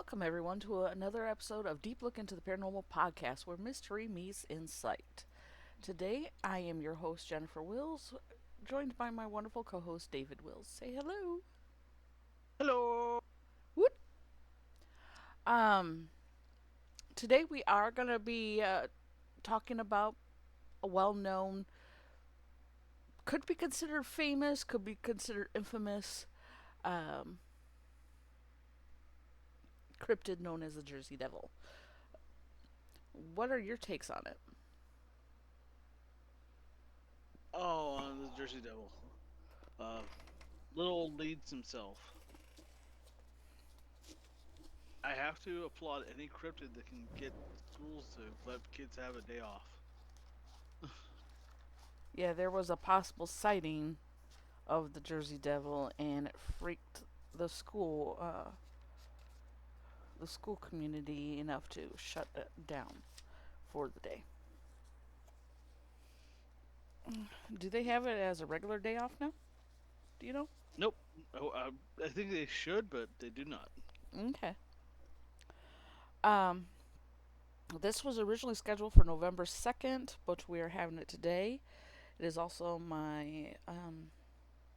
Welcome, everyone, to another episode of Deep Look into the Paranormal Podcast, where mystery meets insight. Today, I am your host, Jennifer Wills, joined by my wonderful co host, David Wills. Say hello. Hello. Woot! Um, Today, we are going to be talking about a well known, could be considered famous, could be considered infamous um, cryptid known as the Jersey Devil. What are your takes on it? Oh, the Jersey Devil. Uh, Little old Leeds himself. I have to applaud any cryptid that can get schools to let kids have a day off. Yeah, there was a possible sighting of the Jersey Devil, and it freaked the school, uh, the school community enough to shut it down for the day. Do they have it as a regular day off now? Do you know? Nope. Oh, I think they should, but they do not. Okay. Um, this was originally scheduled for November 2nd, but we are having it today. It is also my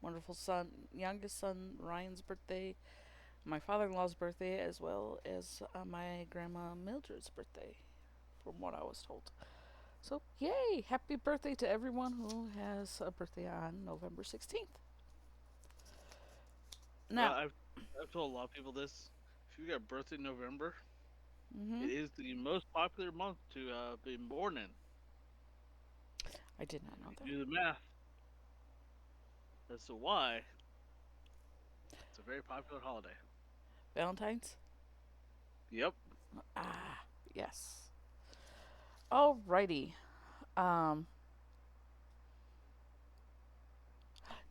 wonderful son, youngest son Ryan's birthday, my father-in-law's birthday, as well as my grandma Mildred's birthday, from what I was told. So, yay! Happy birthday to everyone who has a birthday on November 16th. Well, Now, I've told a lot of people this. If you got a birthday in November, hmm it is the most popular month to be born in. I did not If know you that. do the math as to why, it's a very popular holiday. Valentine's? Yep. Ah, yes. Alrighty. Um,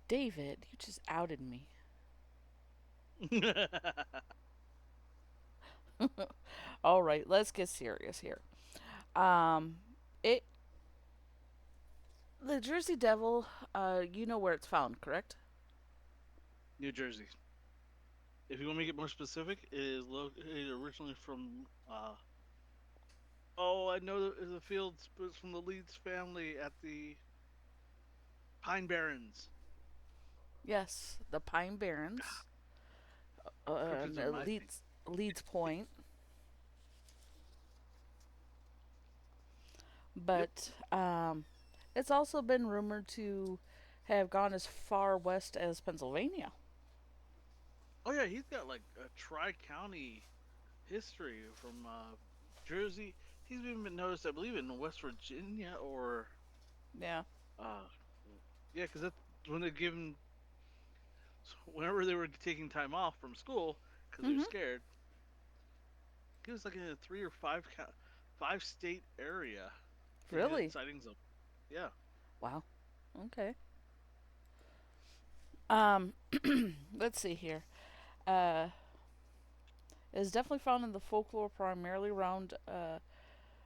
David, you just outed me. Alright, let's get serious here. Um, it the Jersey Devil, you know where it's found, correct? New Jersey. If you want me to get more specific, it is located originally from I know the fields, but it's from the Leeds family at the Pine Barrens. Yes, the Pine Barrens, Cryptids are and my thing. Leeds Point, Yep. but it's also been rumored to have gone as far west as Pennsylvania. Oh yeah, he's got like a tri-county history from Jersey. He's even been noticed, I believe, in West Virginia or Yeah. uh yeah, because that's when they give him whenever they were taking time off from school because they were Mm-hmm. scared. He was like in a five state area. They had Really? sightings of. Yeah. Wow. Okay. Um, let's see here. Uh, it is definitely found in the folklore primarily around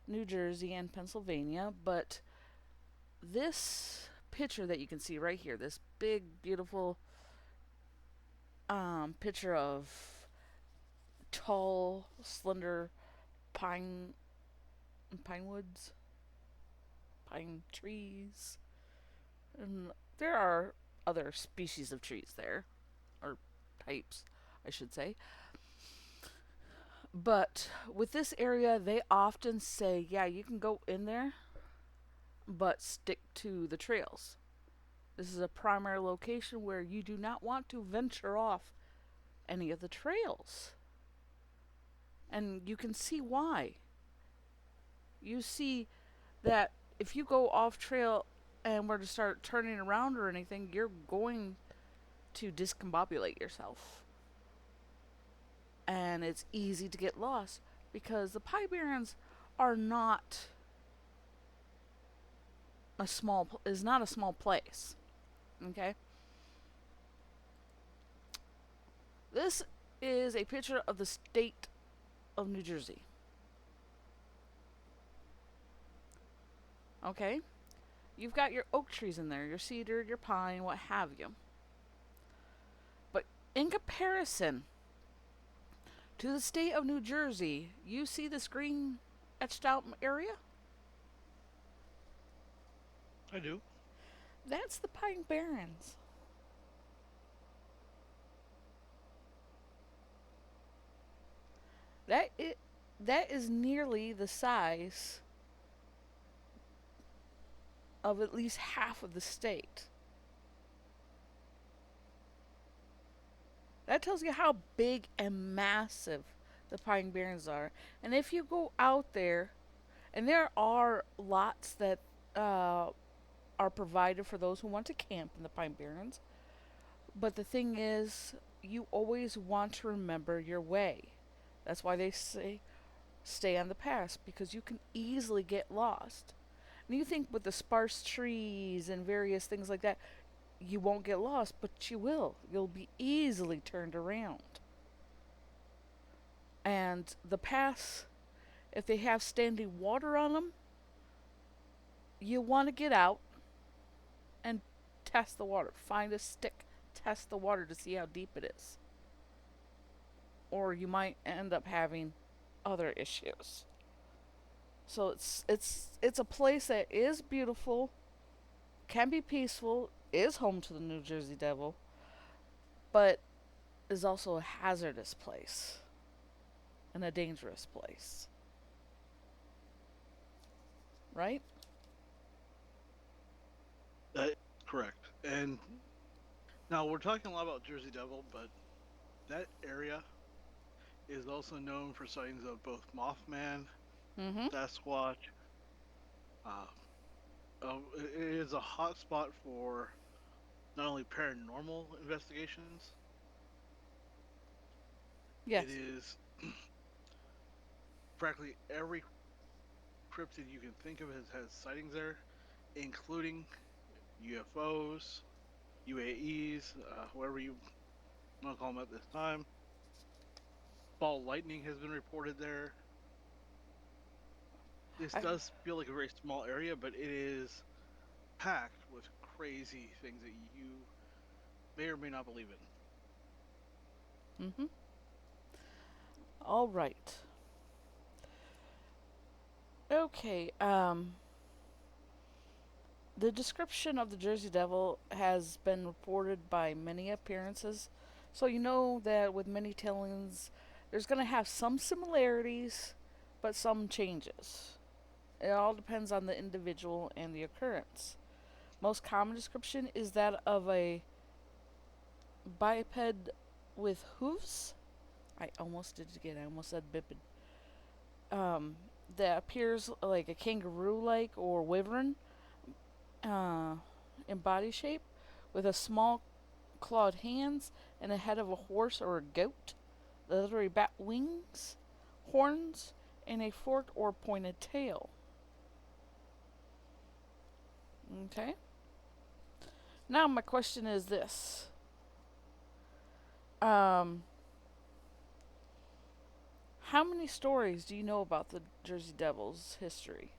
New Jersey and Pennsylvania, but this picture that you can see right here, this big, beautiful picture of tall, slender pine pine woods, pine trees, and there are other species of trees there, or types, I should say. But with this area, they often say, yeah, you can go in there, but stick to the trails. This is a primary location where you do not want to venture off any of the trails. And you can see why. You see that if you go off trail and were to start turning around or anything, you're going to discombobulate yourself. And it's easy to get lost because the Pie Barrens are not is not a small place. Okay? This is a picture of the state of New Jersey. Okay? You've got your oak trees in there, your cedar, your pine, what have you. But in comparison To the state of New Jersey, you see this green etched out area? I do. That's the Pine Barrens. That it that is nearly the size of at least half of the state. That tells you how big and massive the Pine Barrens are. And if you go out there, and there are lots that uh, are provided for those who want to camp in the Pine Barrens, but the thing is, you always want to remember your way. That's why they say stay on the path because you can easily get lost. And you think with the sparse trees and various things like that, you won't get lost, but you will. You'll be easily turned around. And the paths, if they have standing water on them, you want to get out and test the water. Find a stick, test the water to see how deep it is. Or you might end up having other issues. So it's a place that is beautiful, can be peaceful, is home to the New Jersey Devil, but is also a hazardous place and a dangerous place. Right? That is correct. And now we're talking a lot about Jersey Devil, but that area is also known for sightings of both Mothman, Mm-hmm. Sasquatch. Uh, it is a hot spot for not only paranormal investigations. Yes. It is practically every cryptid you can think of has sightings there, including UFOs, UAEs, whatever you want to call them at this time. Ball lightning has been reported there. This I, does feel like a very small area, but it is packed with crazy things that you may or may not believe mm-hmm. All right. Okay. The description of the Jersey Devil has been reported by many appearances, so you know that with many tellings, there's going to have some similarities, but some changes. It all depends on the individual and the occurrence. Most common description is that of a biped with hooves. I almost did it again. I almost said biped. That appears like a kangaroo-like or wyvern uh, in body shape, with a small clawed hands and a head of a horse or a goat, leathery bat wings, horns, and a forked or pointed tail. Okay. Now my question is this: um, how many stories do you know about the Jersey Devil's history?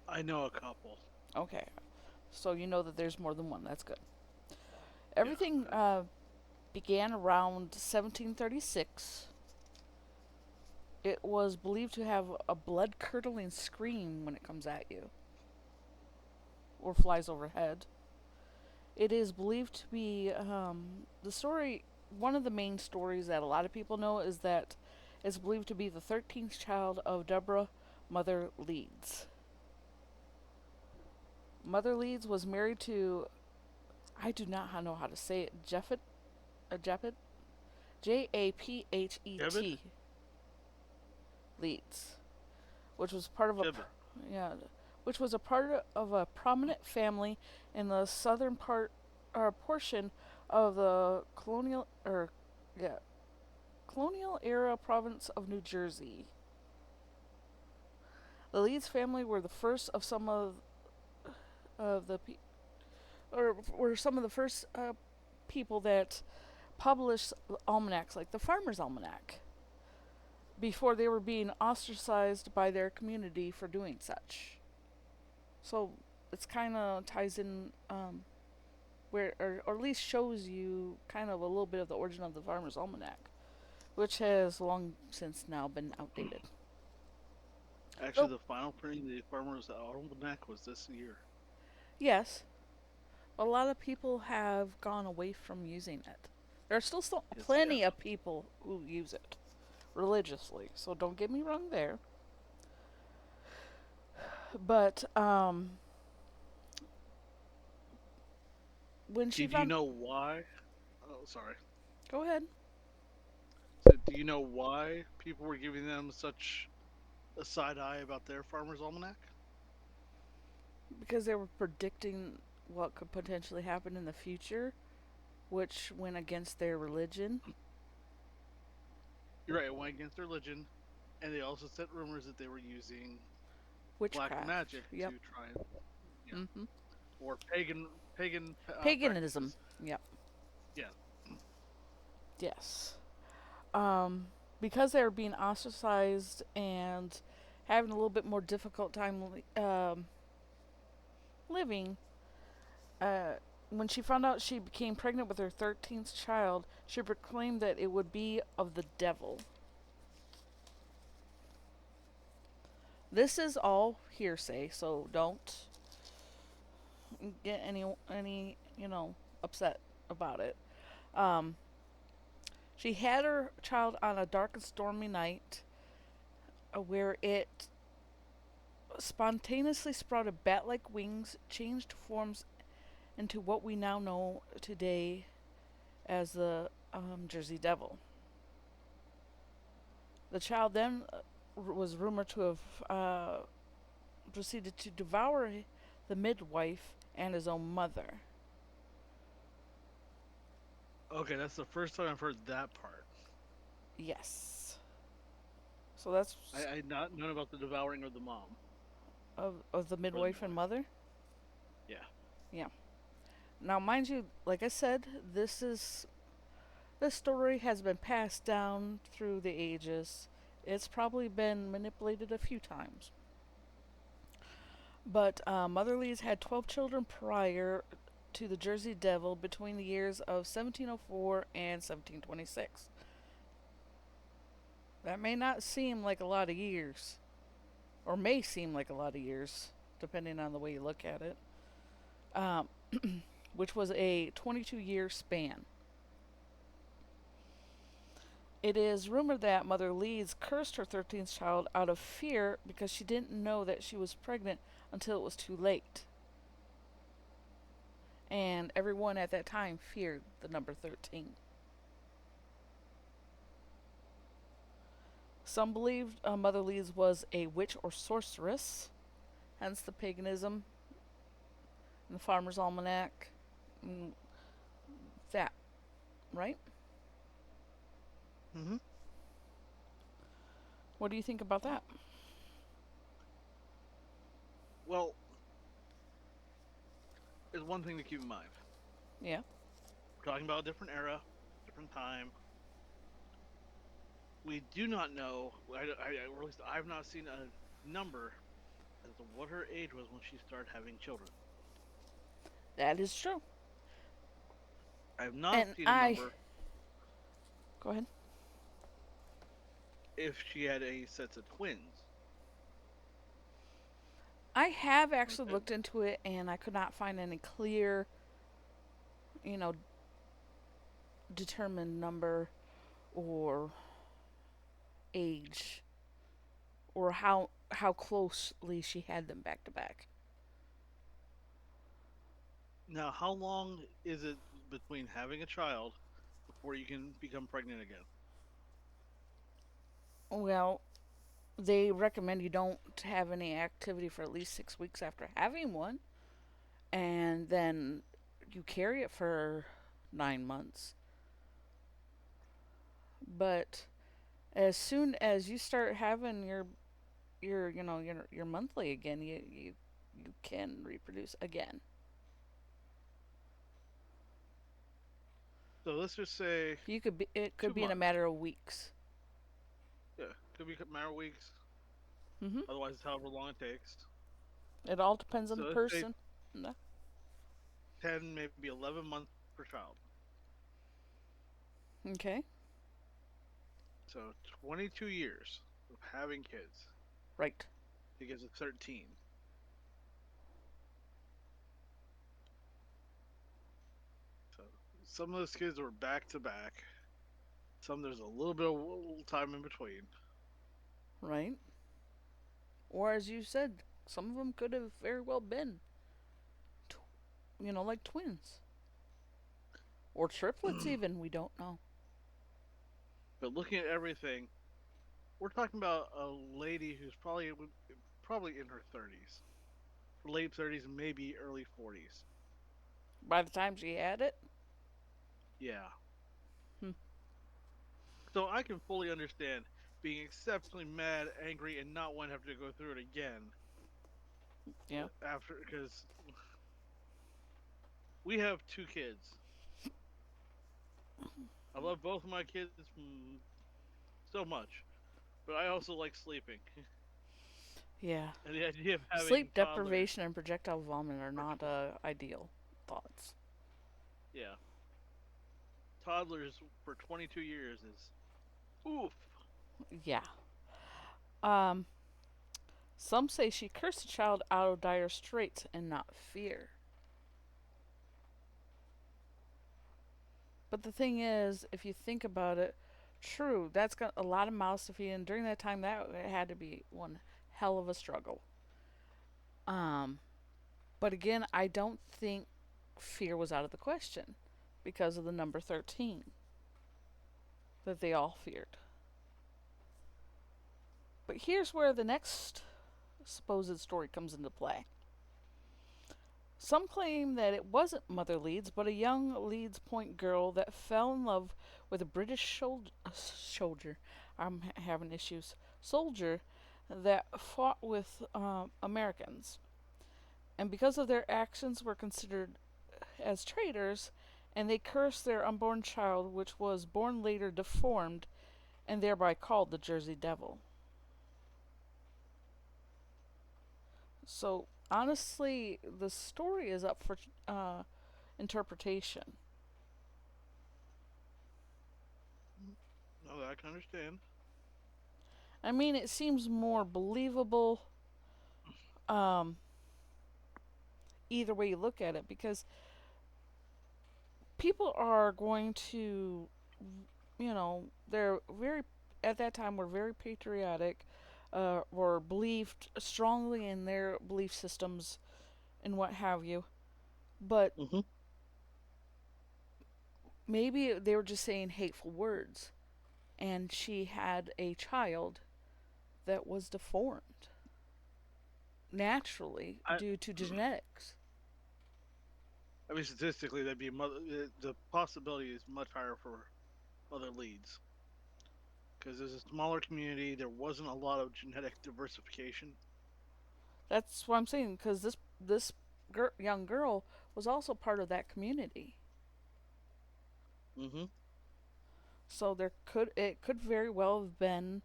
I know a couple. Okay, so you know that there's more than one. That's good. Yeah. Everything began around 1736. It was believed to have a blood curdling scream when it comes at you or flies overhead. It is believed to be the story. One of the main stories that a lot of people know is that it's believed to be the 13th child of Deborah Mother Leeds. Mother Leeds was married to, I do not know how to say it, Japhet, Jebediah? Japhet Leeds, which was part of a Jebediah. yeah, which was a part of a prominent family in the southern part or portion of the yeah colonial era province of New Jersey. The Leeds family were the first of some of the or were some of the first people that published almanacs like the Farmer's Almanac before they were being ostracized by their community for doing such. So it's kind of ties in where, or at least shows you kind of a little bit of the origin of the Farmer's Almanac, which has long since now been outdated. Actually, So, the final printing of the Farmer's Almanac was this year. yes, a lot of people have gone away from using it. There are still Yeah. plenty of people who use it religiously, so don't get me wrong there. But when she Do you found, know why? Oh, sorry. go ahead, So, do you know why people were giving them such a side eye about their Farmer's Almanac? because they were predicting what could potentially happen in the future, which went against their religion. You're right, it went against their religion, and they also sent rumors that they were using black Witchcraft. magic Yep. to try and, yeah, Mm-hmm. or pagan Paganism. practices. Yep. Yeah. Yes. Um, because they were being ostracized and having a little bit more difficult time living, uh, when she found out she became pregnant with her 13th child, she proclaimed that it would be of the devil. This is all hearsay, so don't get any upset about it. Um, she had her child on a dark and stormy night, where it spontaneously sprouted bat-like wings, changed forms into what we now know today as the Jersey Devil. The child then was rumored to have proceeded to devour the midwife and his own mother. Okay, that's the first time I've heard that part. Yes. So that's I not known about the devouring of the mom of the or the midwife and midwife. mother. Yeah. Yeah. Now, mind you, like I said, this story has been passed down through the ages. It's probably been manipulated a few times. But Mother Lees had 12 children prior to the Jersey Devil between the years of 1704 and 1726. That may not seem like a lot of years, or may seem like a lot of years, depending on the way you look at it, um, which was a 22-year span. It is rumored that Mother Lees cursed her 13th child out of fear because she didn't know that she was pregnant until it was too late. And everyone at that time feared the number 13. Some believed Mother Lees was a witch or sorceress, hence the paganism in the Farmer's Almanac. Mm, that, right? Hmm. What do you think about that? Well, there's one thing to keep in mind. Yeah. We're talking about a different era, different time. We do not know, or at least I've not seen a number as to what her age was when she started having children. That is true. I have not And seen a number go ahead. if she had a sets of twins. I have actually Okay. looked into it and I could not find any clear, you know, determined number or age or how closely she had them back to back. Now, how long is it between having a child before you can become pregnant again? Well, they recommend you don't have any activity for at least 6 weeks after having one, and then you carry it for 9 months. But as soon as you start having your monthly again, you can reproduce again. So let's just say It could two be in a months. matter of weeks. Yeah, could be a matter of weeks. Mhm. Otherwise, it's however long it takes. It all depends on So the let's say person. No. 10, maybe 11 months per child. Okay. So 22 years of having kids Right. to get to 13. So some of those kids were back to back. Some there's a little bit of time in between. Right. Or as you said, some of them could have very well been, like twins or triplets. Even we don't know. But looking at everything, we're talking about a lady who's probably in her 30s, late 30s, maybe early 40s. By the time she had it. Yeah. Hmm. So I can fully understand being exceptionally mad, angry, and not want to have to go through it again Yeah. after, because we have two kids. I love both of my kids so much, but I also like sleeping. Yeah. And the idea of having Sleep toddlers, deprivation and projectile vomit are not ideal thoughts. yeah, toddlers for 22 years is oof. Yeah. Um. Some say she cursed the child out of dire straits and not fear. But the thing is, if you think about it, true, that's got a lot of mouths to feed, and during that time, that had to be one hell of a struggle. Um, but again, I don't think fear was out of the question because of the number 13 that they all feared. But here's where the next supposed story comes into play. Some claim that it wasn't Mother Leeds, but a young Leeds Point girl that fell in love with a British soldier. I'm having issues. Soldier that fought with Americans. And because of their actions were considered as traitors, and they cursed their unborn child, which was born later deformed, and thereby called the Jersey Devil. So honestly, the story is up for interpretation. No, I can understand. I mean, it seems more believable um, either way you look at it because people are going to, they're very, at that time, were very patriotic, or believed strongly in their belief systems and what have you. But Hmm. maybe they were just saying hateful words, and she had a child that was deformed naturally I, due to genetics. I mean, statistically, that'd be the possibility is much higher for other leads because there's a smaller community. There wasn't a lot of genetic diversification. That's what I'm saying because this young girl was also part of that community. Hmm. So it could very well have been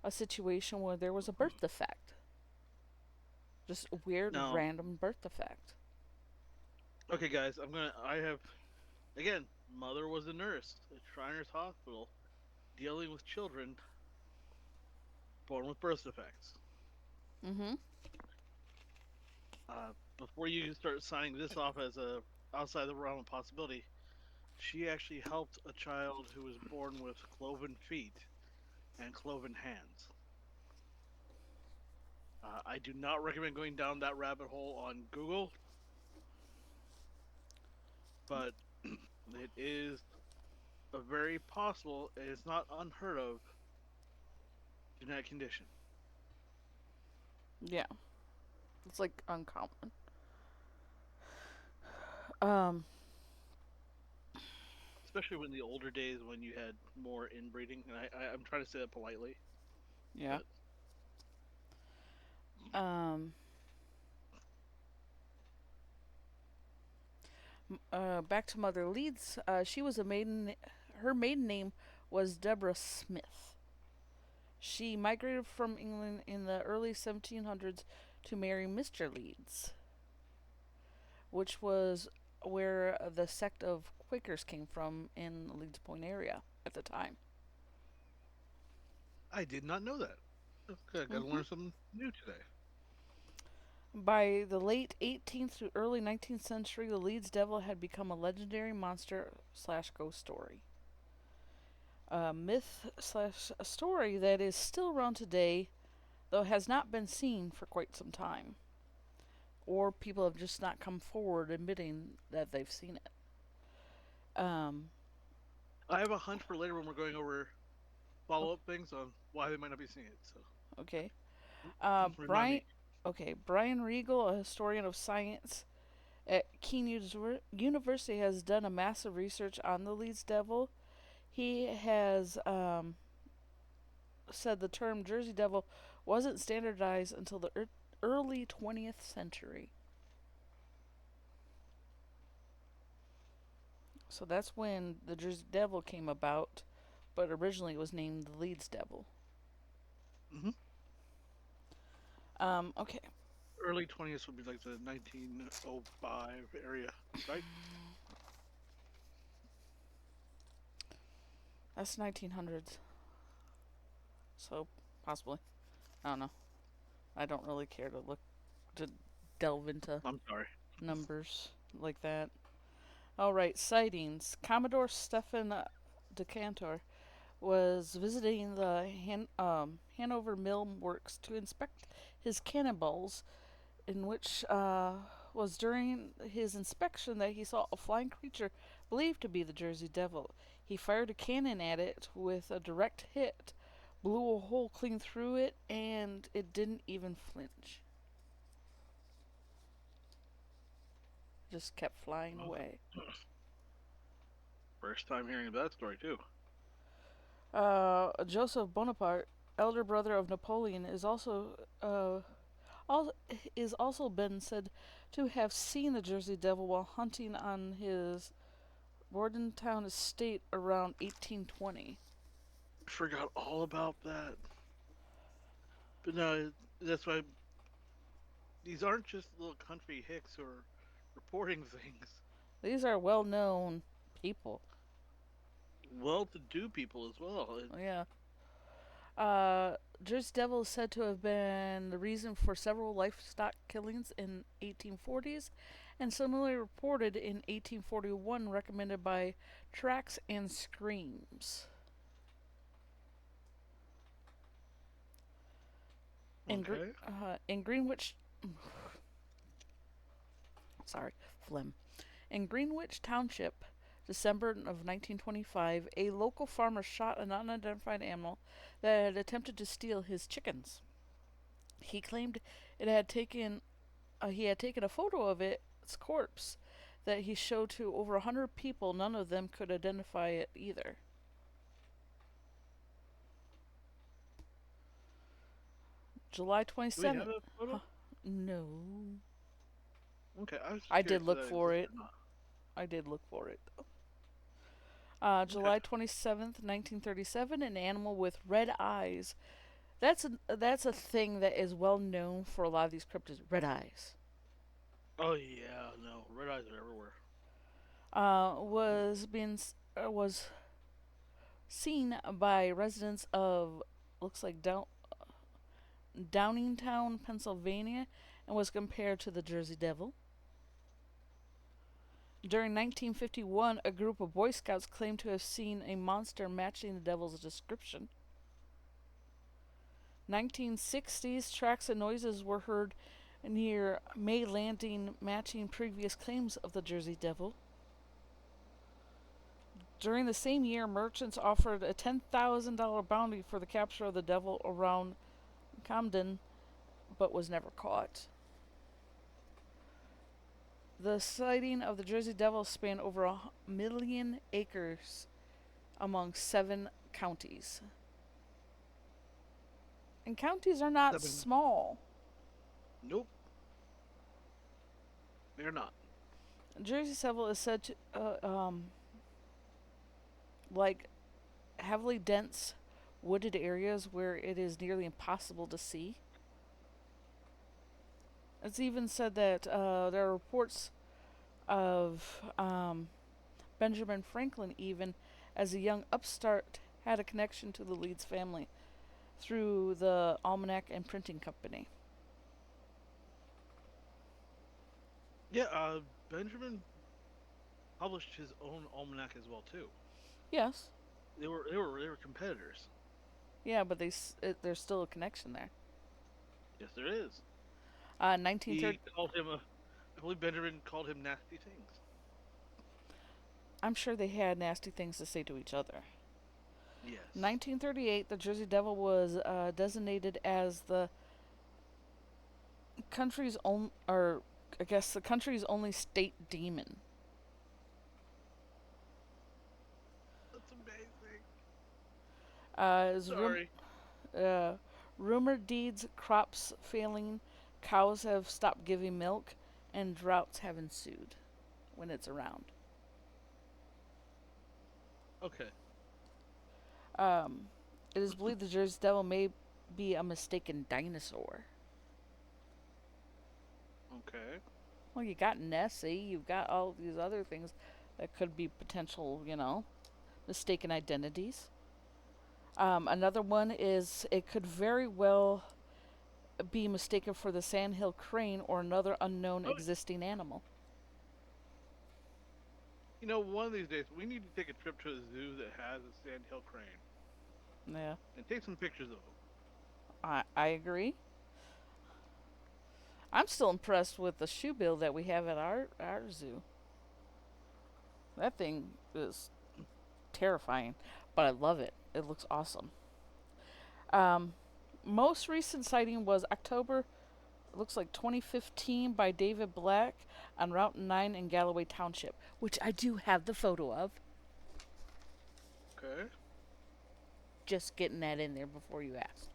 a situation where there was a birth defect, just a weird Now, random birth defect. okay, guys, I have again. Mother was a nurse at Shriners Hospital, dealing with children born with birth defects. Mm-hmm. Before you can start signing this off as a outside the realm of possibility, she actually helped a child who was born with cloven feet and cloven hands. I do not recommend going down that rabbit hole on Google, but it is a very possible, it's not unheard of genetic condition. Yeah, it's like uncommon. Um, Especially in the older days when you had more inbreeding. And I'm trying to say that politely, yeah. but Um, Back to Mother Leeds. She was a maiden. Her maiden name was Deborah Smith. She migrated from England in the early 1700s to marry Mr. Leeds, which was where the sect of Quakers came from in the Leeds Point area at the time. I did not know that. Okay, I got to hmm learn something new today. By the late 18th to early 19th century, the Leeds Devil had become a legendary monster slash ghost story. A myth slash a story that is still around today, though has not been seen for quite some time. Or people have just not come forward admitting that they've seen it. Um, I have a hunch for later when we're going over follow-up things on why they might not be seeing it. So okay. remind Brian. me. Okay, Brian Regal, a historian of science at Keene University, has done a massive research on the Leeds Devil. He has said the term Jersey Devil wasn't standardized until the early 20th century. So that's when the Jersey Devil came about, but originally it was named the Leeds Devil. Hmm. Okay. Early 20th would be like the 1905 area, right? That's 1900s. So, possibly. I don't know. I don't really care to delve into I'm sorry. numbers like that. All right, sightings. Commodore Stephen Decantor was visiting the Hanover Mill Works to inspect his cannonballs, in which was during his inspection that he saw a flying creature believed to be the Jersey Devil. He fired a cannon at it with a direct hit, blew a hole clean through it, and it didn't even flinch. Just kept flying Well, away. first time hearing of that story too. Joseph Bonaparte, elder brother of Napoleon, is also been said to have seen the Jersey Devil while hunting on his Bordentown estate around 1820. Forgot all about that. But no, that's why these aren't just little country hicks who are reporting things. These are well-known people. Well-to-do people as well. Oh, yeah. Uh, Jersey Devil is said to have been the reason for several livestock killings in 1840s, and similarly reported in 1841, recommended by Tracks and Screams. Okay. In Greenwich, sorry, phlegm. In Greenwich Township, December of 1925, a local farmer shot an unidentified animal that had attempted to steal his chickens. He claimed it had taken he had taken a photo of its corpse that he showed to over 100 people. None of them could identify it either. July Do we have 27th. a Huh, photo? no. Okay, I was just I did curious if look that for exists it. or not. I did look for it. Okay. July 27th, 1937, an animal with red eyes. That's a thing that is well known for a lot of these cryptids. Red eyes. Oh yeah, no, red eyes are everywhere. Was seen by residents of looks like Downingtown, Pennsylvania, and was compared to the Jersey Devil. During 1951, a group of Boy Scouts claimed to have seen a monster matching the devil's description. 1960s tracks and noises were heard near May Landing, matching previous claims of the Jersey Devil. During the same year, merchants offered a $10,000 bounty for the capture of the devil around Camden, but was never caught. The sighting of the Jersey Devil spanned over 1,000,000 acres among 7 counties. And counties are not Seven. small. Nope, they're not. Jersey Devil is said to, like heavily dense wooded areas where it is nearly impossible to see. It's even said that there are reports of Benjamin Franklin, even as a young upstart, had a connection to the Leeds family through the almanac and printing company. Yeah, Benjamin published his own almanac as well too. Yes. They were competitors. Yeah, but there's still a connection there. Yes, there is. 1930. He called him a. I believe Benjamin called him nasty things. I'm sure they had nasty things to say to each other. Yes. 1938, the Jersey Devil was designated as the country's own, or I guess the country's only state demon. That's amazing. Is Sorry. uh, rumored deeds, crops failing, cows have stopped giving milk, and droughts have ensued when it's around. Okay. Um, it is believed the Jersey Devil may be a mistaken dinosaur. Okay. Well, you got Nessie, you've got all these other things that could be potential, mistaken identities. Another one is it could very well be mistaken for the sandhill crane or another unknown Oh, existing animal. one of these days we need to take a trip to a zoo that has a sandhill crane Yeah, and take some pictures of them. I agree. I'm still impressed with the shoe bill that we have at our zoo. That thing is terrifying, but I love it. It looks awesome. Um, Most recent sighting was October, it looks like 2015, by David Black on Route 9 in Galloway Township, which I do have the photo of. Okay. Just getting that in there before you asked.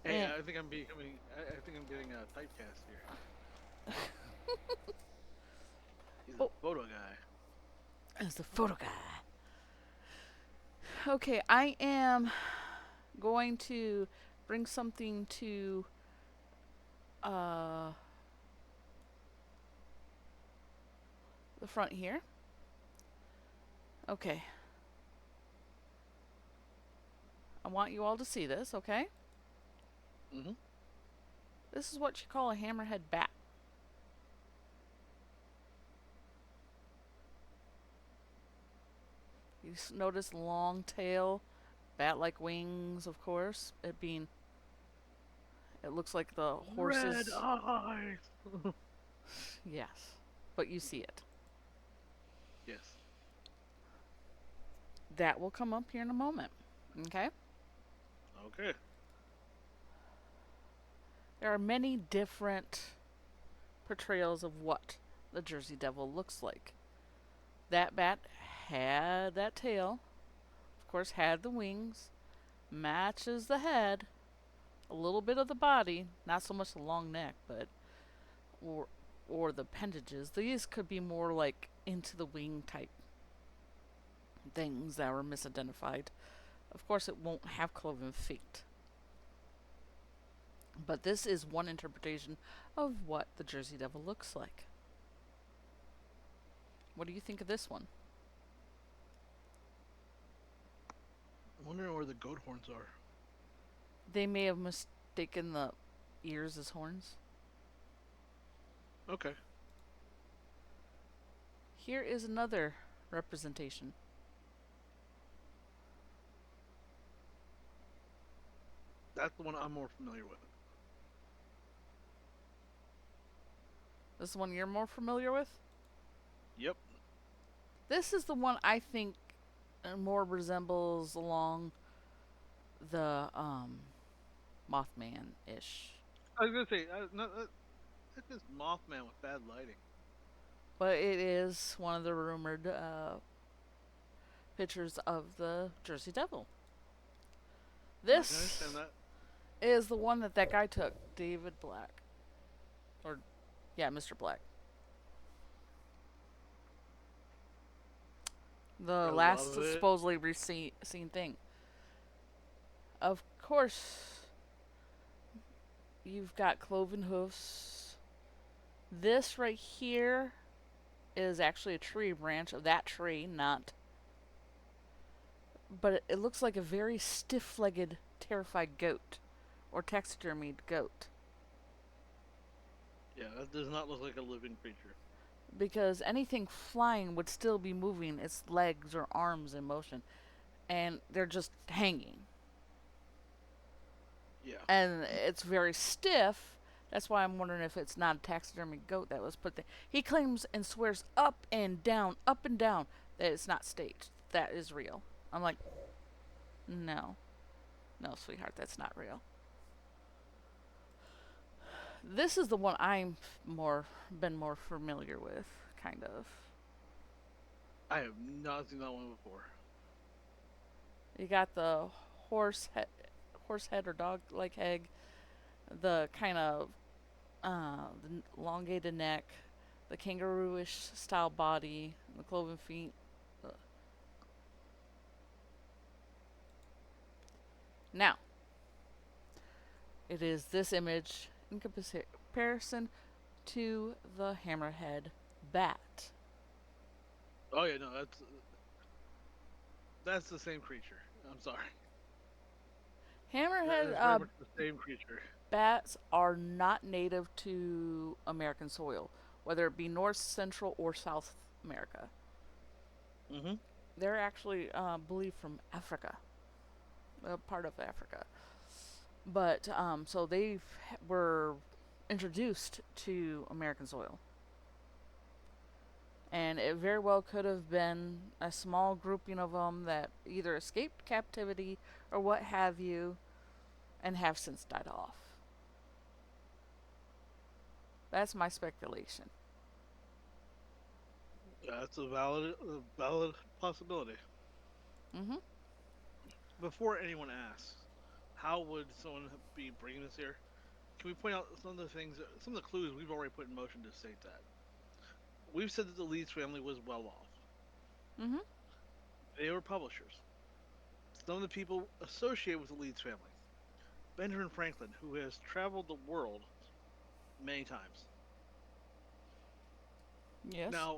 Hey, And I think I'm becoming. I think I'm getting a typecast here. He's a oh, photo guy. as the photo guy. Okay, I am going to bring something to uh, the front here. Okay. I want you all to see this, okay? Mm-hmm. This is what you call a hammerhead bat. You notice long tail, bat-like wings, of course. It looks like the Red horses. eyes. Yes, but you see it. Yes. That will come up here in a moment. Okay? Okay. There are many different portrayals of what the Jersey Devil looks like. That bat had that tail, of course, had the wings, matches the head, a little bit of the body, not so much the long neck, but or or the appendages. These could be more like into the wing type things that were misidentified. Of course, it won't have cloven feet. But this is one interpretation of what the Jersey Devil looks like. What do you think of this one? I'm wondering where the goat horns are. They may have mistaken the ears as horns. Okay. Here is another representation. That's the one I'm more familiar with. This is one you're more familiar with? Yep. This is the one I think more resembles along the Mothman ish. I was gonna say, that's just Mothman with bad lighting. But it is one of the rumored pictures of the Jersey Devil. I can This understand that. is the one that guy took, David Black. Or, yeah, Mr. Black. The I last love it. supposedly seen thing. Of course, you've got cloven hoofs, This right here is actually a tree branch of that tree, not. But it looks like a very stiff legged, terrified goat or taxidermied goat. Yeah, that does not look like a living creature. Because anything flying would still be moving its legs or arms in motion, and they're just hanging. Yeah. And it's very stiff. That's why I'm wondering if it's not a taxidermy goat that was put there. He claims and swears up and down that it's not staged. That is real. I'm like, no, no, sweetheart, that's not real. This is the one I'm more familiar with, kind of. I have not seen that one before. You got the horse head or dog like head, the kind of the elongated neck, the kangaroo-ish style body, the cloven feet. Now, it is this image in comparison to the hammerhead bat. Oh yeah, no, that's the same creature. I'm sorry. That Hammerhead is very much the same creature. bats are not native to American soil, whether it be North, Central, or South America. Mm-hmm. They're actually believed from Africa, a part of Africa. But so they were introduced to American soil. And it very well could have been a small grouping of them that either escaped captivity or what have you and have since died off. That's my speculation. That's a valid possibility. Mm-hmm. Before anyone asks, how would someone be bringing this here? Can we point out some of the things, some of the clues we've already put in motion to state that? We've said that the Leeds family was well off. Mm-hmm. They were publishers. Some of the people associated with the Leeds family. Benjamin Franklin, who has traveled the world many times. Yes. Now,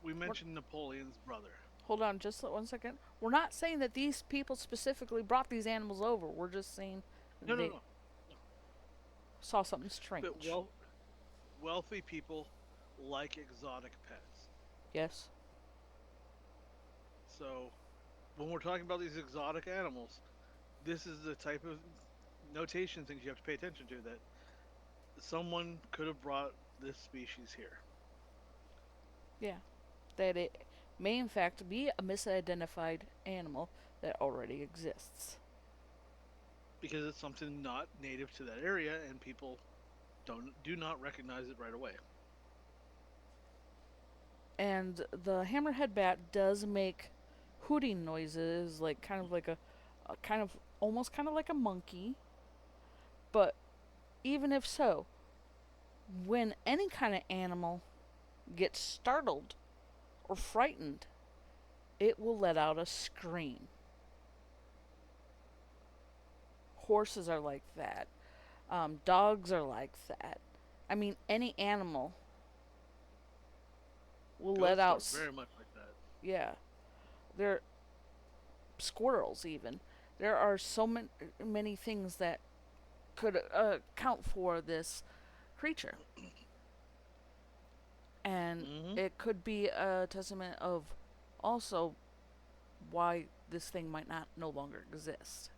we We're, mentioned Napoleon's brother. hold on just 1 second. We're not saying that these people specifically brought these animals over. We're just saying No, no, they no. saw something But strange. wealthy people like exotic pets. Yes. So, when we're talking about these exotic animals, this is the type of notation things you have to pay attention to, that someone could have brought this species here. Yeah. That it may in fact be a misidentified animal that already exists. Because it's something not native to that area and people do not recognize it right away. And the hammerhead bat does make hooting noises, like a kind of almost kind of like a monkey. But even if so, when any kind of animal gets startled or frightened, it will let out a scream. Horses are like that. Dogs are like that. I mean, any animal will let Ghosts are out. very much like that. Yeah, they're squirrels even. There are so many things that could account for this creature, and Mm-hmm. it could be a testament of also why this thing might not no longer exist.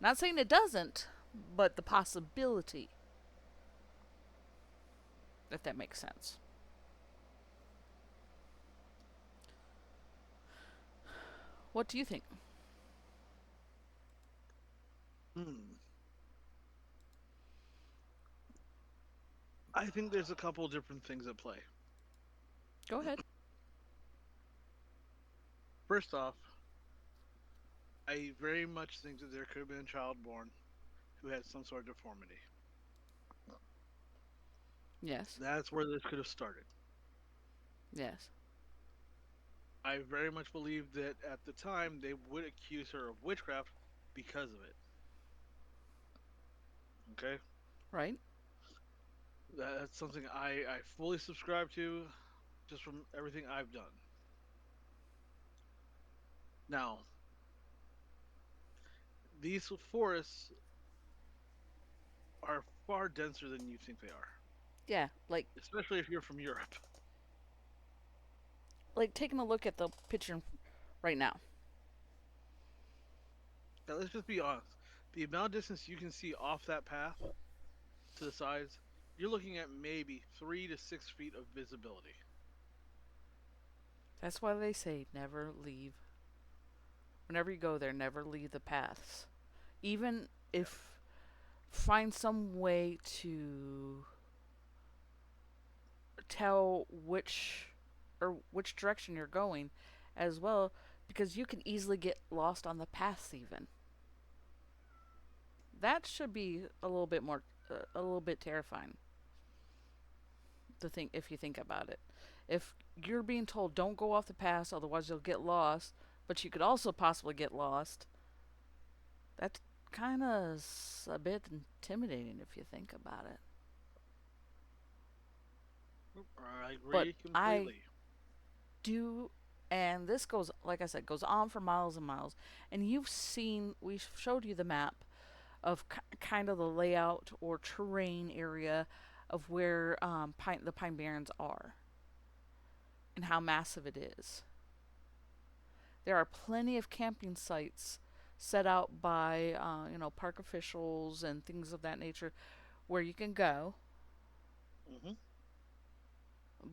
Not saying it doesn't, but the possibility, if that makes sense. What do you think? Hmm. I think there's a couple different things at play. Go ahead. First off, I very much think that there could have been a child born who had some sort of deformity. Yes. That's where this could have started. Yes. I very much believe that at the time they would accuse her of witchcraft because of it. Okay? Right? That's something I fully subscribe to, just from everything I've done. Now, these forests are far denser than you think they are, Yeah, especially if you're from Europe. taking a look at the picture right now. Now, let's just be honest. The amount of distance you can see off that path to the sides, you're looking at maybe 3 to 6 feet of visibility. That's why they say never leave. Whenever you go there, never leave the paths. Even Yeah. if find some way to tell which direction you're going as well, because you can easily get lost on the paths even. That should be a little bit more a little bit terrifying to think if you think about it. If you're being told don't go off the paths otherwise you'll get lost, but you could also possibly get lost, that's kind of a bit intimidating if you think about it. I But agree I completely. do, and this goes, like I said, goes on for miles and miles. And you've seen, we showed you the map of kind of the layout or terrain area of where the Pine Barrens are and how massive it is. There are plenty of camping sites set out by park officials and things of that nature where you can go, Hmm.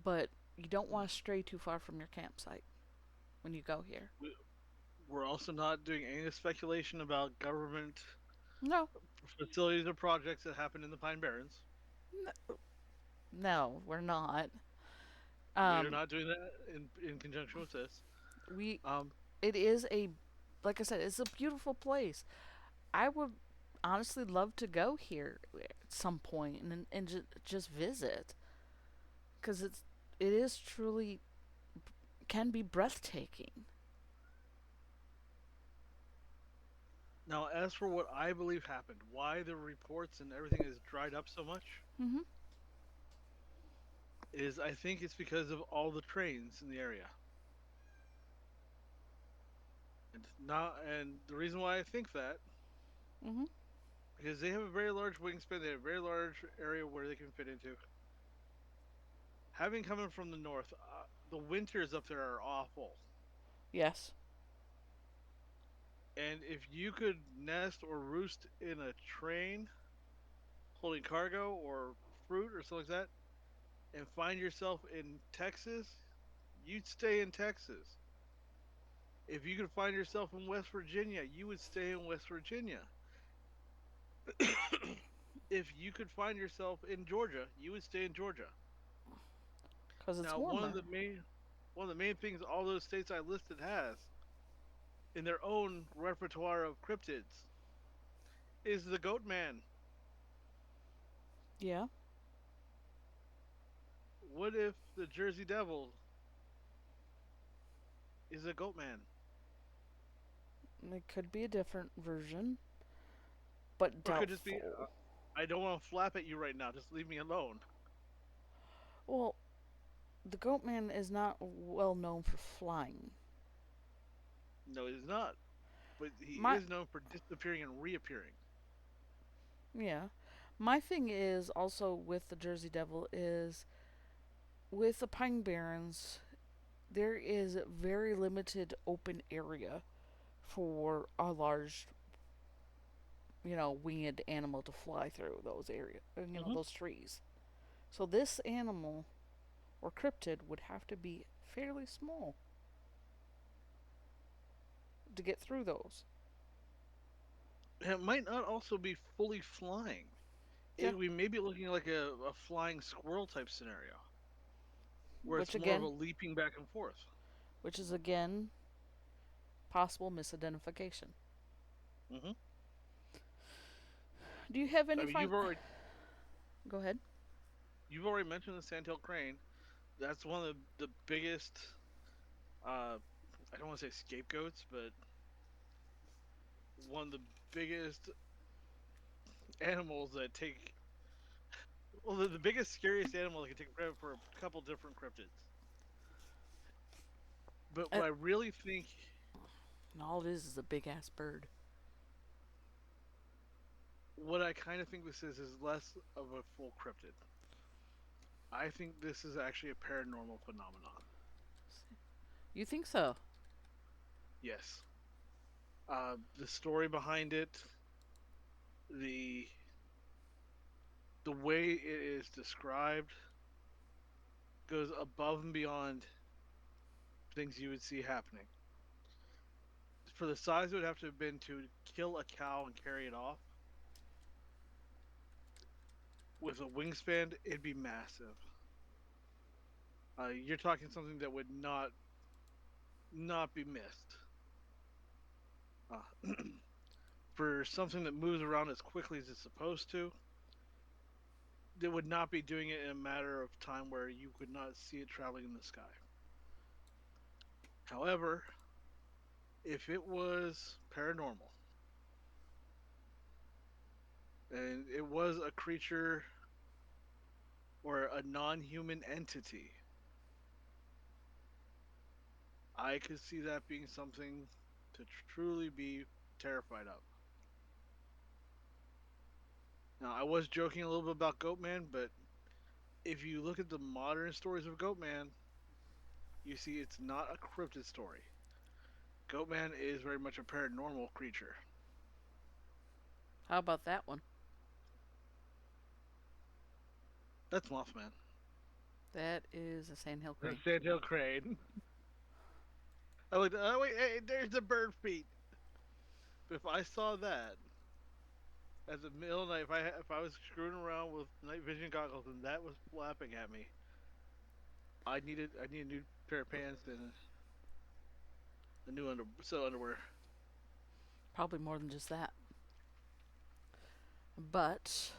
but you don't want to stray too far from your campsite when you go here. We're also not doing any speculation about government No, facilities or projects that happen in the Pine Barrens. no, we're not. We are Um, not doing that in conjunction with this. we Um, it is a like I said, it's a beautiful place. I would honestly love to go here at some point and just visit because it is truly can be breathtaking. Now, as for what I believe happened, why the reports and everything is dried up so much, Hmm. is I think it's because of all the trains in the area. And the reason why I think that, Hmm. because they have a very large wingspan, they have a very large area where they can fit into. Having coming from the north, the winters up there are awful. Yes. And if you could nest or roost in a train holding cargo or fruit or something like that, and find yourself in Texas, you'd stay in Texas. If you could find yourself in West Virginia, you would stay in West Virginia. If you could find yourself in Georgia, you would stay in Georgia. Because it's Now, warmer. one of the main things all those states I listed has in their own repertoire of cryptids is the goat man. Yeah, What if the Jersey Devil is a goat man? it could be a different version, but Or could just be, doubtful. I don't want to flap at you right now, just leave me alone. Well, the Goatman is not well known for flying. No, he's not. But he My is known for disappearing and reappearing. Yeah, my thing is also with the Jersey Devil is with the Pine Barrens. There is very limited open area for a large, winged animal to fly through those Hmm. those trees. So this animal or cryptid would have to be fairly small to get through those. It might not also be fully flying. Yeah, We may be looking like a flying squirrel type scenario, where which it's more of a again, leaping back and forth. which is again possible misidentification. Hmm. Do you have I any mean, Go ahead. you've already mentioned the sandtail crane. That's one of the biggest. Uh, I don't want to say scapegoats, but one of the biggest animals that take Well, the biggest, scariest animal that can take credit for a couple different cryptids. But what And I really think, all it is a big ass bird. what I kind of think this is less of a full cryptid. I think this is actually a paranormal phenomenon. You think so? Yes. The story behind it, the the way it is described, goes above and beyond things you would see happening. For the size it would have to have been to kill a cow and carry it off, with a wingspan, it'd be massive. You're talking something that would not be missed. Uh, for something that moves around as quickly as it's supposed to, they would not be doing it in a matter of time where you could not see it traveling in the sky. However, if it was paranormal and it was a creature or a non-human entity, I could see that being something to truly be terrified of. Now, I was joking a little bit about Goatman, but if you look at the modern stories of Goatman, you see it's not a cryptid story. Goatman is very much a paranormal creature. How about that one? That's Mothman. That is a sandhill That's crane. Sandhill Crane. I looked. Oh wait, hey, there's the bird feet. But if I saw that at the middle of the night, if I was screwing around with night vision goggles and that was flapping at me, I need a new pair of pants and a new set of underwear. Probably more than just that. But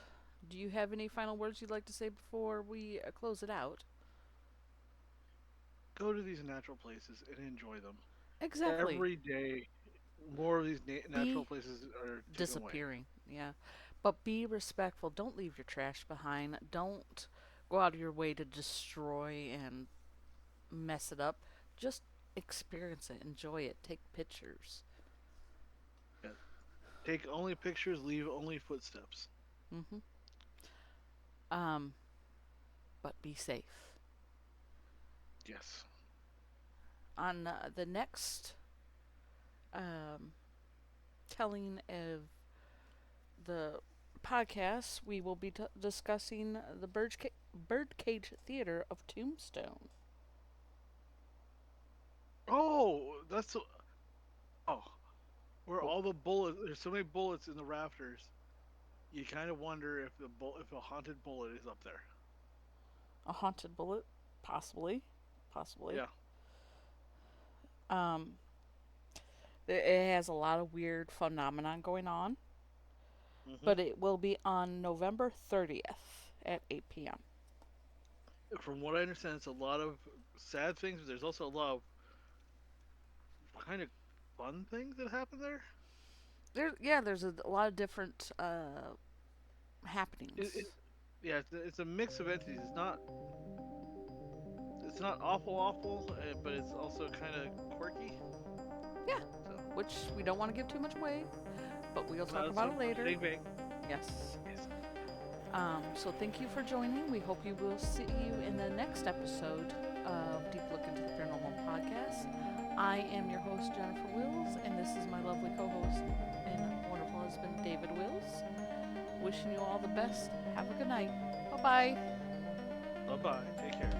do you have any final words you'd like to say before we close it out? Go to these natural places and enjoy them. Exactly. Every day, more of these natural Be places are taken away. disappearing. Yeah. But be respectful. Don't leave your trash behind. Don't go out of your way to destroy and mess it up. Just experience it. Enjoy it. Take pictures. Yeah. Take only pictures, leave only footsteps. hmm Um, but be safe. Yes. On the next um, telling of the podcast, we will be discussing the Birdcage Theater of Tombstone. Oh, oh, where Oh, all the bullets. There's so many bullets in the rafters. You kind of wonder if if a haunted bullet is up there. a haunted bullet, possibly, possibly. Yeah. Um, it has a lot of weird phenomenon going on, hmm but it will be on November 30th at 8 p.m. From what I understand, it's a lot of sad things, but there's also a lot of kind of fun things that happen there. There's a lot of different It, it, happenings. yeah, it's a mix of entities. It's not awful, but it's also kind of quirky. Yeah, So which we don't want to give too much away, but we'll talk not about it so later. big bang. Yes. Yes. So thank you for joining. We hope you will see you in the next episode of Deep Look into the Paranormal podcast. I am your host, Jennifer Wills, and this is my lovely co-host and wonderful husband, David Wills. Wishing you all the best. Have a good night. Bye-bye. Bye bye. Take care.